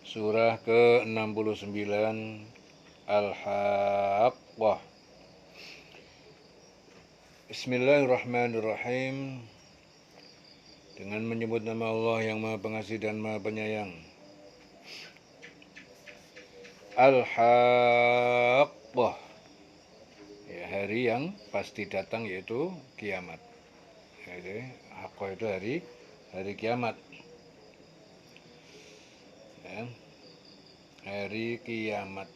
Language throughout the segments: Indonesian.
Surah ke-69 Al-Haqqah. Bismillahirrahmanirrahim. Dengan menyebut nama Allah yang Maha Pengasih dan Maha Penyayang. Al-Haqqah, ya, hari yang pasti datang, yaitu kiamat. Jadi Haqqah itu hari kiamat, ya, hari kiamat.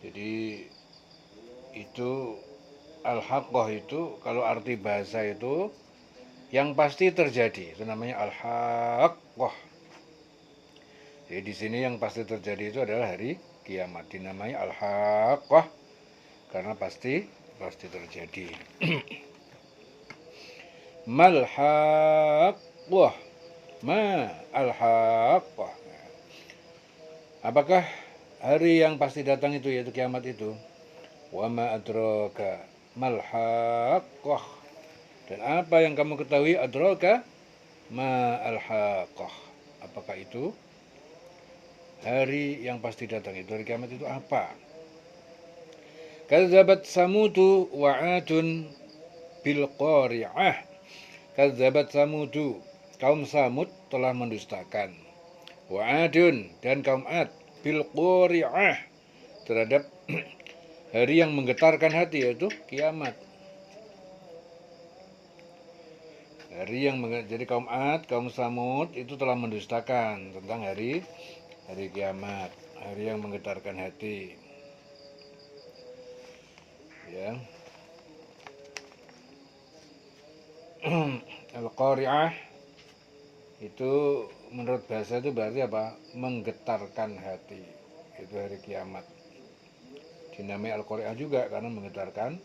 Jadi itu Al-Haqqah itu kalau arti bahasa itu yang pasti terjadi, itu namanya Al-Haqqah. Jadi di sini yang pasti terjadi itu adalah hari kiamat, dinamai Al-Haqqah karena pasti terjadi. Mal haqqah, ma al-haqqah. Apakah hari yang pasti datang itu, yaitu kiamat itu? Wa ma adraka mal haqqah. Dan apa yang kamu ketahui adraka ma al-haqqah? Apakah itu hari yang pasti datang itu, hari kiamat itu apa? Kadzabat samudu wa adun bil qari'ah. Kadzabat samudu, kaum Samud telah mendustakan. Wa adun, dan kaum Ad, bil qari'ah, terhadap hari yang menggetarkan hati, yaitu kiamat. Jadi kaum Ad, kaum Samud itu telah mendustakan tentang hari kiamat, hari yang menggetarkan hati. Ya. Al-Qari'ah itu menurut bahasa itu berarti apa? Menggetarkan hati. Itu hari kiamat. Dinamai Al-Qari'ah juga karena menggetarkan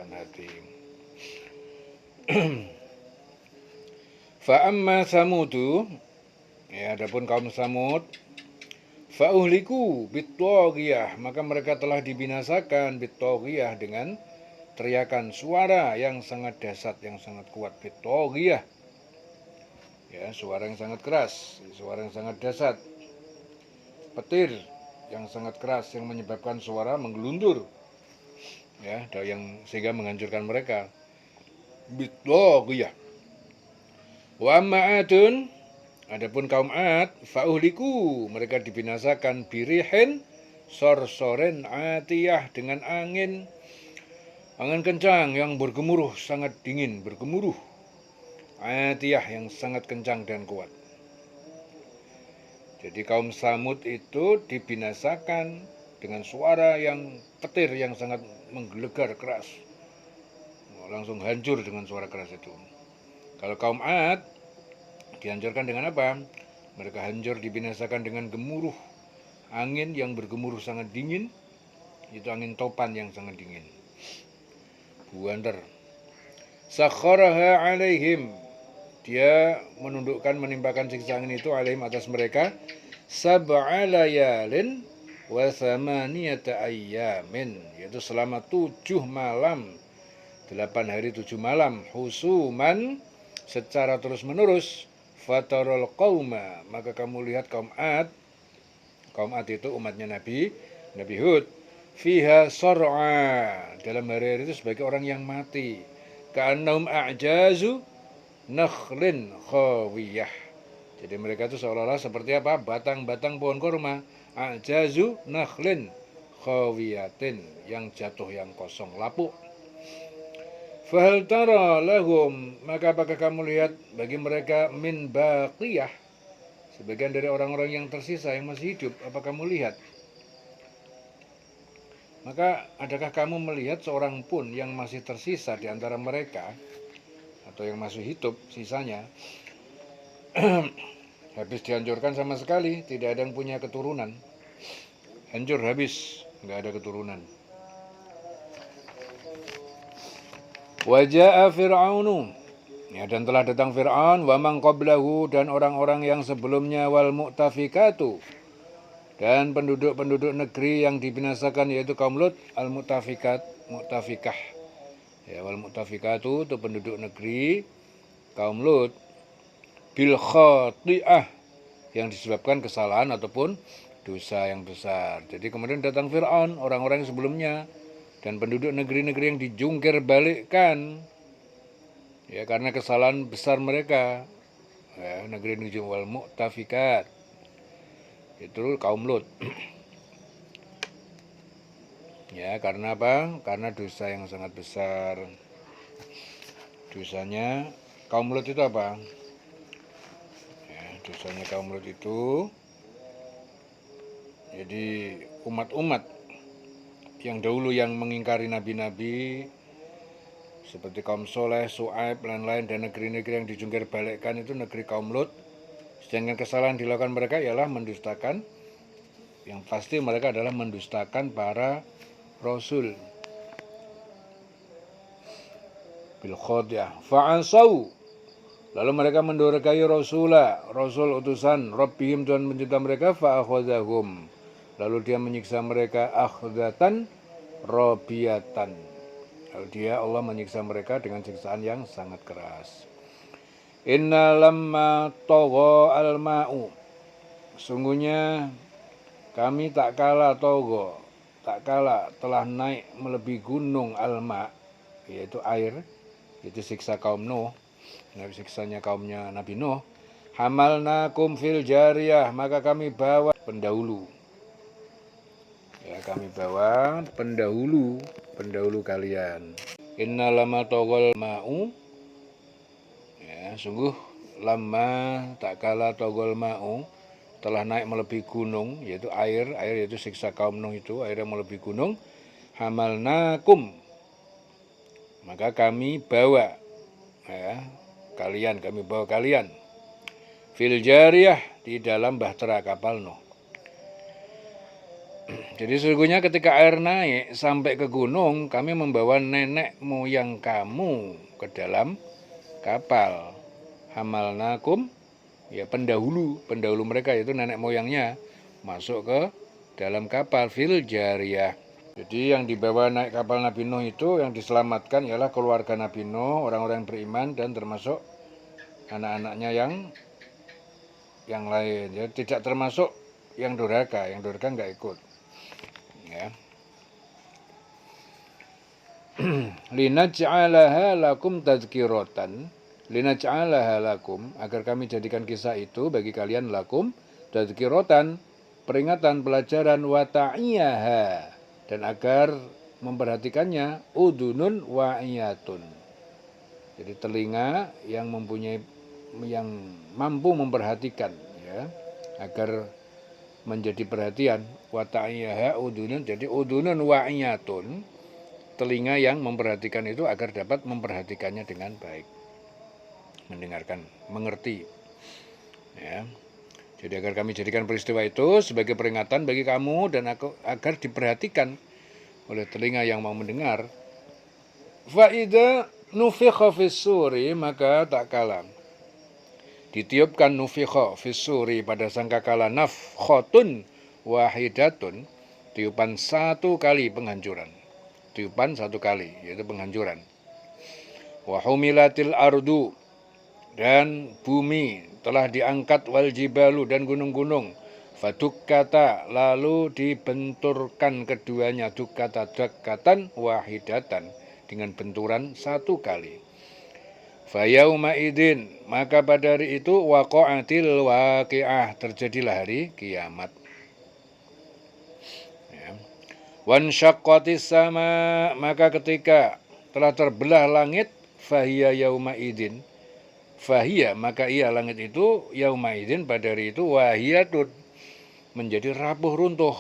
hati. Fa amma Samudu, ya, adapun kaum Samud, fa uhliku bit-taghiyah, maka mereka telah dibinasakan bit-taghiyah dengan teriakan suara yang sangat dahsyat, yang sangat kuat, bit-taghiyah. Ya, suara yang sangat keras, suara yang sangat dahsyat. Petir yang sangat keras yang menyebabkan suara menggelundur. Ya, yang sehingga menghancurkan mereka. Bit-taghiyah. Wa amma Adun, adapun kaum Ad, fa'uhliku, mereka dibinasakan birihin sorsoren atiyah, dengan angin kencang yang bergemuruh, sangat dingin, bergemuruh. Atiyah, yang sangat kencang dan kuat. Jadi kaum Samud itu dibinasakan dengan suara yang petir yang sangat menggelegar keras. Langsung hancur dengan suara keras itu. Kalau kaum Ad dihancurkan dengan apa? Mereka hancur dibinasakan dengan gemuruh angin yang bergemuruh sangat dingin. Itu angin topan yang sangat dingin. Buanter. Sakharaha alaihim, dia menundukkan, menimpakan siksa angin itu alaihim, atas mereka, sab'a layalin wa thamaniyata ayyamin, yaitu selama 7 malam 8 hari 7 malam, husuman, secara terus menerus. Fatarul qauma, maka kamu lihat kaum Ad itu umatnya Nabi Hud, fiha sar'a, dalam hari itu sebagai orang yang mati, ka'annahum a'jazu nakhlin khawiyah. Jadi mereka itu seolah-olah seperti apa? Batang-batang pohon kurma, a'jazu nakhlin khawiyatin, yang jatuh, yang kosong, lapuk. Fahal tara lahum, maka apakah kamu lihat bagi mereka min baqiyah, sebagian dari orang-orang yang tersisa yang masih hidup, apa kamu lihat? Maka adakah kamu melihat seorang pun yang masih tersisa di antara mereka, atau yang masih hidup sisanya, habis dihancurkan sama sekali, tidak ada yang punya keturunan, hancur habis, nggak ada keturunan. Waja'a Fir'aunu, ya, dan telah datang Fir'aun, wa man qablahu, dan orang-orang yang sebelumnya, wal mu'tafikatu, dan penduduk-penduduk negeri yang dibinasakan, yaitu kaum Lut, al mu'tafikah, ya, wal mu'tafikatu itu penduduk negeri kaum Lut bil khati'ah, yang disebabkan kesalahan ataupun dosa yang besar. Jadi kemudian datang Fir'aun, orang-orang yang sebelumnya, dan penduduk negeri-negeri yang dijungkir balikkan, ya, karena kesalahan besar mereka, ya, negeri-negeri wal mu'tafikat, itu kaum Lut. Ya, karena apa? Karena dosa yang sangat besar. Dosanya kaum Lut itu apa? Ya, dosanya kaum Lut itu, jadi umat-umat yang dahulu yang mengingkari nabi-nabi, seperti kaum Soleh, Su'aib, lain-lain, dan negeri-negeri yang dijungkir balikkan itu negeri kaum Lut. Sedangkan kesalahan dilakukan mereka ialah mendustakan, yang pasti mereka adalah mendustakan para Rasul. Bil khadi'ah fa'asau, lalu mereka mendurhakai Rasul utusan Rabbihim, Tuhan pencipta mereka, fa'akhadzahum, lalu dia menyiksa mereka akhdatan robiyatan, lalu Allah menyiksa mereka dengan siksaan yang sangat keras. Inna lamma tagha al-ma'u, sungguhnya kami tak kala telah naik melebihi gunung Alma, yaitu air, itu siksa kaum Nuh, siksanya kaumnya Nabi Nuh. Hamalnakum fil jariyah, maka kami bawa pendahulu. Ya, kami bawa pendahulu kalian. Inna lama togol ma'u, ya, sungguh lama tak kala togol ma'u, telah naik melebihi gunung, yaitu air yaitu siksa kaum Nuh itu, airnya melebihi gunung. Hamalnakum, maka kami bawa, ya, kami bawa kalian fil jariyah, di dalam bahtera kapal Nuh. Jadi sesungguhnya ketika air naik sampai ke gunung, kami membawa nenek moyang kamu ke dalam kapal. Hamalnakum, ya, pendahulu mereka, yaitu nenek moyangnya, masuk ke dalam kapal fil jariyah. Jadi yang dibawa naik kapal Nabi Nuh itu, yang diselamatkan ialah keluarga Nabi Nuh, orang-orang yang beriman, dan termasuk anak-anaknya yang lain. Ya, tidak termasuk yang durhaka nggak ikut. Ya. Linaj'alaha lakum tadhkiratan, agar kami jadikan kisah itu bagi kalian, lakum tadhkiratan, peringatan, pelajaran, wa ta'iyaha, dan agar memperhatikannya, udunun wa'iyatun, jadi telinga yang mampu memperhatikan, ya, agar menjadi perhatian. Wa ta'iyaha udunun, jadi udunun wa'iyatun, telinga yang memperhatikan itu agar dapat memperhatikannya dengan baik, mendengarkan, mengerti, ya. Jadi agar kami jadikan peristiwa itu sebagai peringatan bagi kamu, dan agar diperhatikan oleh telinga yang mau mendengar. Fa'idha nufikha fis-suri, maka tak kala ditiupkan nufikha fis-suri, pada sangkakala nafkhatun wahidatun, tiupan satu kali penghancuran. Tiupan satu kali, yaitu penghancuran. Wa humilatil ardu, dan bumi telah diangkat, wal jibalu, dan gunung-gunung, fadukkata, lalu dibenturkan keduanya, dukkata dakkatan wahidatan, dengan benturan satu kali. Fayauma idin, maka pada hari itu, waqa'atil waqi'ah, terjadilah hari kiamat. Ya. Wansyaqqatis sama, maka ketika telah terbelah langit, fahiya yauma idin, fahiya, maka ia langit itu, yauma idin, pada hari itu, wahiyatun, menjadi rapuh runtuh.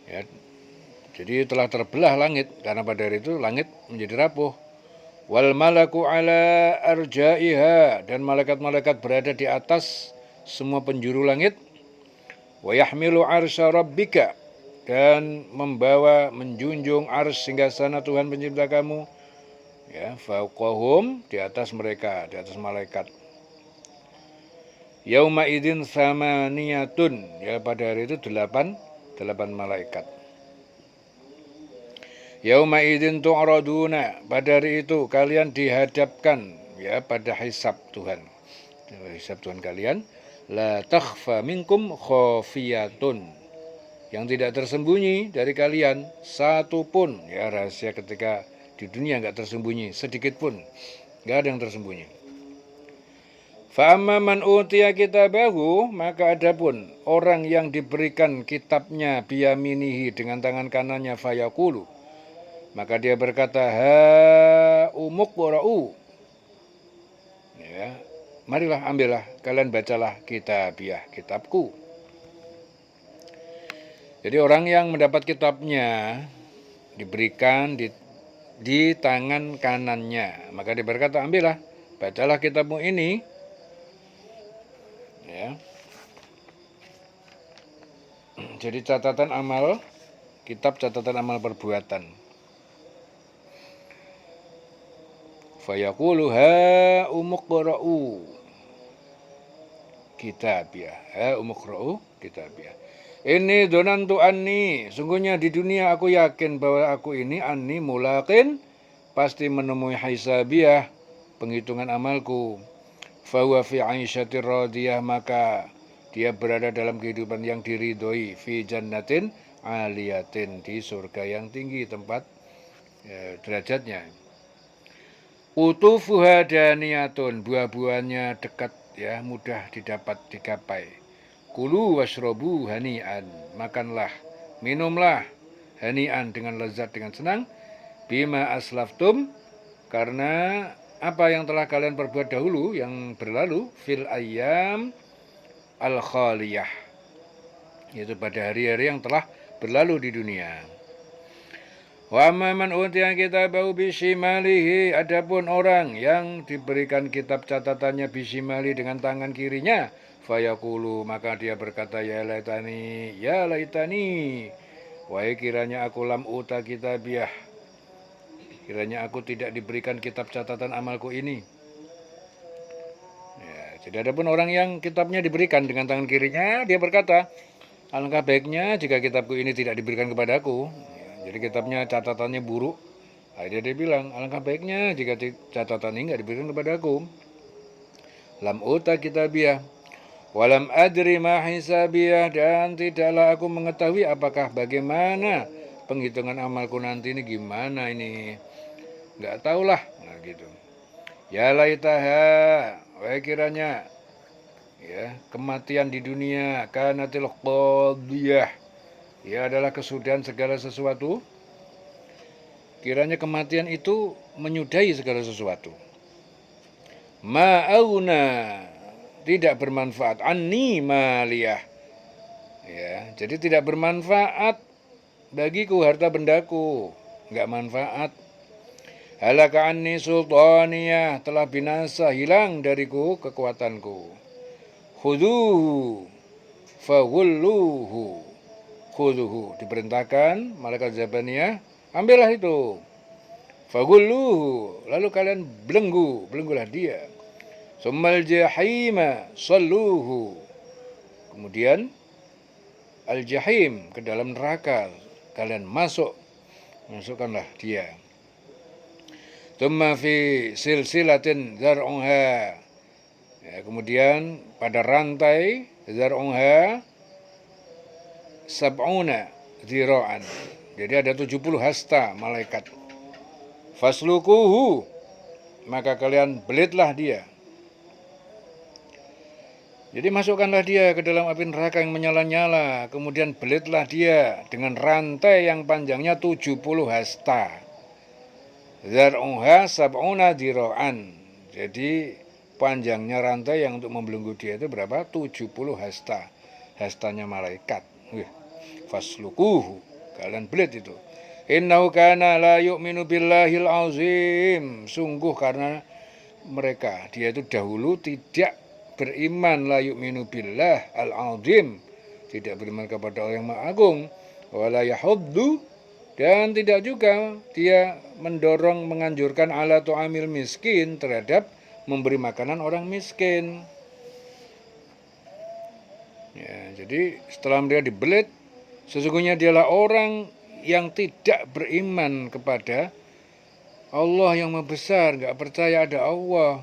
Ya, jadi telah terbelah langit, karena pada hari itu langit menjadi rapuh. Wal malaku ala arja'iha, dan malaikat-malaikat berada di atas semua penjuru langit. Wa yahmilu arsya rabbika, dan menjunjung ars singgasana Tuhan pencipta kamu, ya, fauqahum, di atas mereka, di atas malaikat. Yauma idin samaniyatun, ya, pada hari itu 8 malaikat. Yauma idzin tu'raduna, pada hari itu kalian dihadapkan ya pada hisab Tuhan. Hisab Tuhan kalian, la takhfa minkum khafiyatun, yang tidak tersembunyi dari kalian satu pun, ya rahasia ketika di dunia nggak tersembunyi sedikit pun, nggak ada yang tersembunyi. Fa'amma man utiya kitabahu, maka adapun orang yang diberikan kitabnya biyaminihi, dengan tangan kanannya, fayaqulu, maka dia berkata, ha umuqra'u, ya, marilah ambillah kalian bacalah kitabiah, kitabku. Jadi orang yang mendapat kitabnya diberikan di tangan kanannya, maka dia berkata, ambillah, bacalah kitabmu ini. Ya. Jadi catatan amal, kitab catatan amal perbuatan. Fayaqulu ha umuqra'u kitabiyah, ha umuqra'u kitabiyah. Ini donantu anni, sungguhnya di dunia aku yakin bahwa aku ini anni mulaqin, pasti menemui hisabiyah, penghitungan amalku. Fahuwa fi 'aisyatir radiyah, maka dia berada dalam kehidupan yang diridhoi, fi jannatin 'aliyatin, di surga yang tinggi tempat derajatnya. Utufuha daniyatun, buah-buahnya dekat ya, mudah didapat, digapai. Kulu washrobu hani'an, makanlah, minumlah, hani'an, dengan lezat, dengan senang, bima aslaftum, karena apa yang telah kalian perbuat dahulu, yang berlalu, fil ayyam al-khaliyah, yaitu pada hari-hari yang telah berlalu di dunia. Wa amman utiya kitabahu bishimalihi, adapun orang yang diberikan kitab catatannya bishimali, dengan tangan kirinya, fayaqulu, maka dia berkata, ya laitani, wahai kiranya aku lam uta kitabiah, kiranya aku tidak diberikan kitab catatan amalku ini. Ya, jadi adapun orang yang kitabnya diberikan dengan tangan kirinya, dia berkata, alangkah baiknya jika kitabku ini tidak diberikan kepadaku. Jadi kitabnya catatannya buruk. Akhirnya dia bilang, alangkah baiknya jika catatan ini nggak diberikan kepada aku. Lam uta kitabiah, walam adri ma hisabiyah, dan tidaklah aku mengetahui apakah bagaimana penghitungan amalku nanti ini, gimana ini, nggak tahulah. Nah gitu. Ya laitaha, wahai kiranya ya kematian di dunia, kanatil qadiyah, ia adalah kesudahan segala sesuatu. Kiranya kematian itu menyudahi segala sesuatu. Ma'auna, tidak bermanfaat, anni maliyah, ya, jadi tidak bermanfaat bagiku harta bendaku, nggak manfaat. Halaka anni sultaniyah, telah binasa, hilang dariku kekuatanku. Khuduhu faghulluhu, khuduhu, diperintahkan malaikat Zabaniyah, ambillah itu. Faghulluhu, lalu kalian belenggulah dia. Summal jahima salluhu, kemudian al-jahim, ke dalam neraka kalian masukkanlah dia. Tsumma fi silsilatin zar'uha, ya, kemudian pada rantai zar'uha sab'una zira'an, jadi ada 70 hasta malaikat. Faslukuhu, maka kalian belitlah dia. Jadi masukkanlah dia ke dalam api neraka yang menyala-nyala, kemudian belitlah dia dengan rantai yang panjangnya 70 hasta. Zar'uha sab'una zira'an, jadi panjangnya rantai yang untuk membelenggu dia itu berapa? 70 hasta. Hastanya malaikat. Faslukuhu, kalian belit itu. Innahu kana la yu'minu billahil azim, sungguh karena mereka, dia itu dahulu tidak beriman, la yu'minu billah al-azim, tidak beriman kepada Allah yang maha agung. Wala yahuddu, dan tidak juga dia mendorong, menganjurkan, ala tu'amil miskin, terhadap memberi makanan orang miskin. Ya, jadi setelah dia dibelit, sesungguhnya dialah orang yang tidak beriman kepada Allah yang Maha Besar, nggak percaya ada Allah.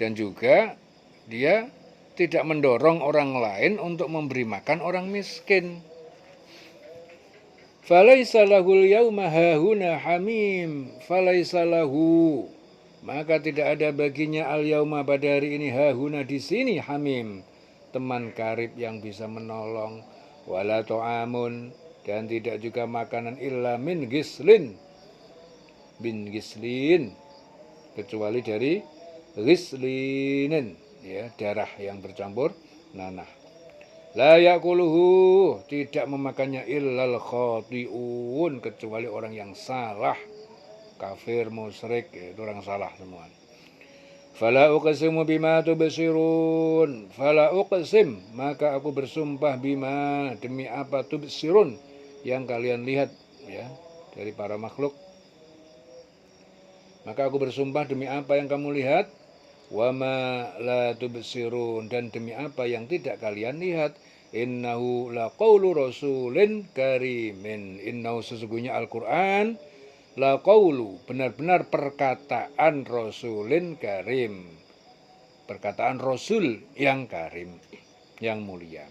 Dan juga dia tidak mendorong orang lain untuk memberi makan orang miskin. Falaisa lahul yauma hahuna hamim, falaisa lahu, maka tidak ada baginya al yauma pada hari ini hahuna di sini hamim, teman karib yang bisa menolong, wala ta'amun, dan tidak juga makanan illa min gislin, bin gislin, kecuali dari gislinin, ya, darah yang bercampur nanah. La yakuluhu, tidak memakannya illal khati'un, kecuali orang yang salah, kafir, musyrik, itu orang salah semua. Fala uqsimu bima tubsirun, fala uqsim, maka aku bersumpah bima, demi apa, tubsirun, yang kalian lihat, ya, dari para makhluk. Maka aku bersumpah demi apa yang kamu lihat, wa ma la tubsirun, dan demi apa yang tidak kalian lihat, innahu laqaulu rasulin karimin, innahu, sesungguhnya Al-Qur'an, laqaulu, benar-benar perkataan rasulin karim, perkataan rasul yang karim, yang mulia.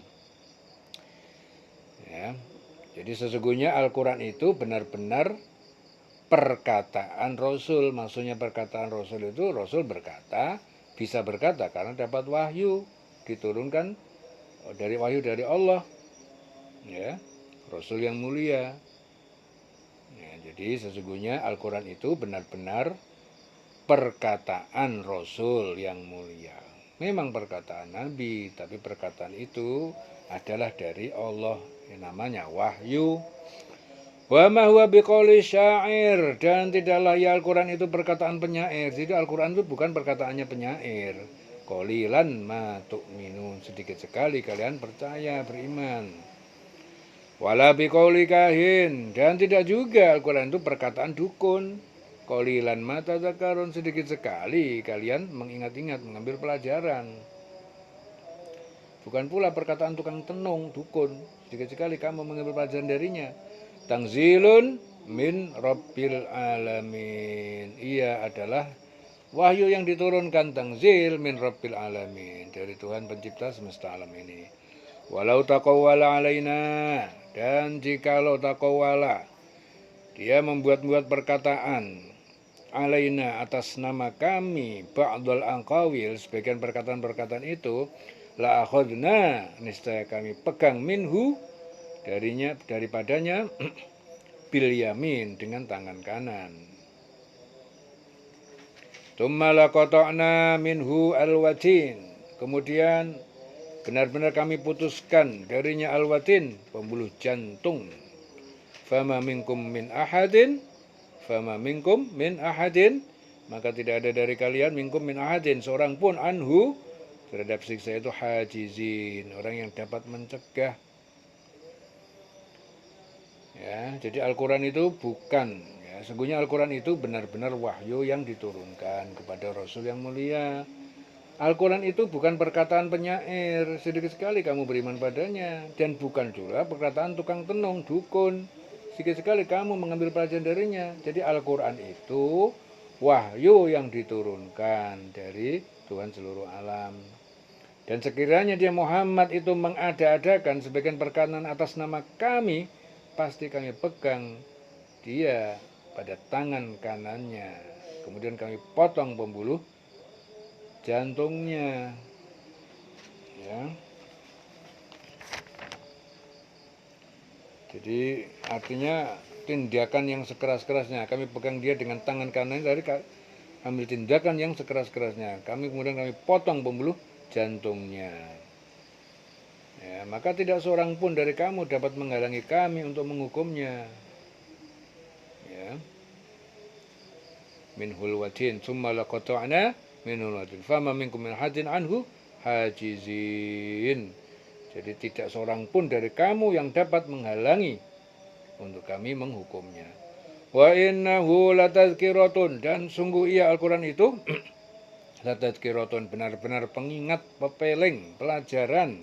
Ya, jadi sesungguhnya Al-Qur'an itu benar-benar perkataan Rasul. Maksudnya perkataan Rasul itu, Rasul berkata, bisa berkata karena dapat wahyu, diturunkan dari wahyu dari Allah, ya, Rasul yang mulia. Ya, jadi sesungguhnya Al-Quran itu benar-benar perkataan Rasul yang mulia. Memang perkataan Nabi, tapi perkataan itu adalah dari Allah, yang namanya wahyu. Wa ma huwa biqauli syair, dan tidaklah ya Al-Quran itu perkataan penyair. Jadi Al-Quran itu bukan perkataannya penyair. Qalilan ma tu'minun, sedikit sekali kalian percaya, beriman. Wala biqauli kahin, dan tidak juga Al-Quran itu perkataan dukun. Qalilan ma tadzakarun, sedikit sekali kalian mengingat-ingat, mengambil pelajaran. Bukan pula perkataan tukang tenung, dukun, sedikit sekali kamu mengambil pelajaran darinya. Tanzilun min rabbil alamin, ia adalah wahyu yang diturunkan, tanzil min rabbil alamin, dari Tuhan pencipta semesta alam ini. Walau taqawwala alaina, dan jikalau taqawwala, dia membuat-buat perkataan, alaina, atas nama kami, ba'dul aqawil, sebagian perkataan-perkataan itu, la akhadna, niscaya kami pegang, minhu, darinya, daripadanya, bil yamin, dengan tangan kanan. Tsumma laqata'na minhu alwatin, kemudian benar-benar kami putuskan darinya alwatin, pembuluh jantung. Fama minkum min ahadin, fama minkum min ahadin, maka tidak ada dari kalian, minkum min ahadin, seorang pun, anhu, terhadap siksa itu, hajizin, orang yang dapat mencegah. Ya, jadi Al-Quran itu bukan, ya, sesungguhnya Al-Quran itu benar-benar wahyu yang diturunkan kepada Rasul yang mulia. Al-Quran itu bukan perkataan penyair, sedikit sekali kamu beriman padanya, dan bukan juga perkataan tukang tenung, dukun, sedikit sekali kamu mengambil pelajaran darinya. Jadi Al-Quran itu wahyu yang diturunkan dari Tuhan seluruh alam. Dan sekiranya dia Muhammad itu mengada-adakan sebagian perkataan atas nama kami, pasti kami pegang dia pada tangan kanannya, kemudian kami potong pembuluh jantungnya, ya. Jadi artinya tindakan yang sekeras-kerasnya, kami pegang dia dengan tangan kanan, dari ambil tindakan yang sekeras-kerasnya, kemudian kami potong pembuluh jantungnya. Ya, maka tidak seorang pun dari kamu dapat menghalangi kami untuk menghukumnya. Ya. Minhul watin, tsumma laqata'na minhul watin, fama minkum min hadin anhu hajizin. Jadi tidak seorang pun dari kamu yang dapat menghalangi untuk kami menghukumnya. Wa innahu latazkiratun, dan sungguh ia Al-Quran itu latazkiratun, benar-benar pengingat, pepeling, pelajaran,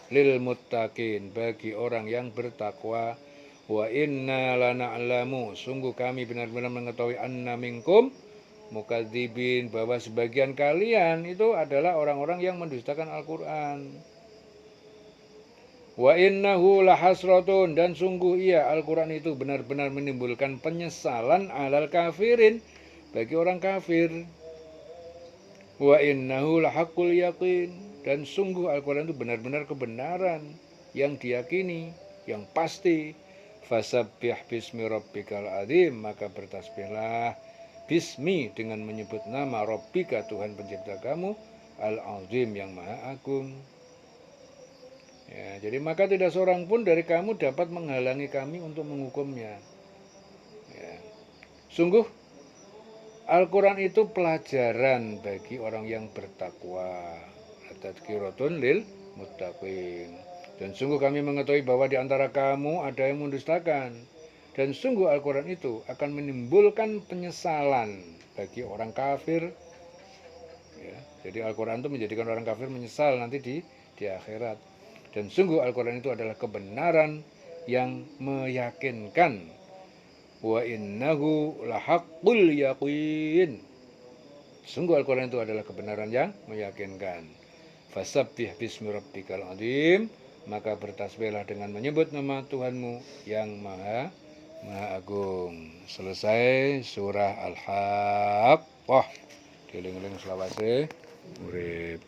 lil muttaqin, bagi orang yang bertakwa. Wa inna lana'lamu, sungguh kami benar-benar mengetahui anna minkum mukadzibin, bahwa sebagian kalian itu adalah orang-orang yang mendustakan Al-Qur'an. Wa innahu lahasratun, dan sungguh ia Al-Qur'an itu benar-benar menimbulkan penyesalan alal kafirin, bagi orang kafir. Wa innahu lahaqqul yaqin, dan sungguh Al-Qur'an itu benar-benar kebenaran yang diyakini, yang pasti. Fasabbih bismi rabbikal adzim, maka bertasbihlah bismi, dengan menyebut nama Rabbika, Tuhan pencipta kamu, al-azim, yang maha agung. Ya, jadi maka tidak seorang pun dari kamu dapat menghalangi kami untuk menghukumnya. Ya. Sungguh Al-Quran itu pelajaran bagi orang yang bertakwa. Tadzkiratun lil muttaqin. Dan sungguh kami mengetahui bahwa di antara kamu ada yang mendustakan. Dan sungguh Al-Quran itu akan menimbulkan penyesalan bagi orang kafir. Ya, jadi Al-Quran itu menjadikan orang kafir menyesal nanti di akhirat. Dan sungguh Al-Quran itu adalah kebenaran yang meyakinkan. Wa innahu lahaqqul yaqin. Sungguh Al-Quran itu adalah kebenaran yang meyakinkan. Fasabbih bismi rabbikal adzim, maka bertasbihlah dengan menyebut nama Tuhanmu yang maha agung. Selesai surah Al-Haqqah. Dieling-eling selawase urip.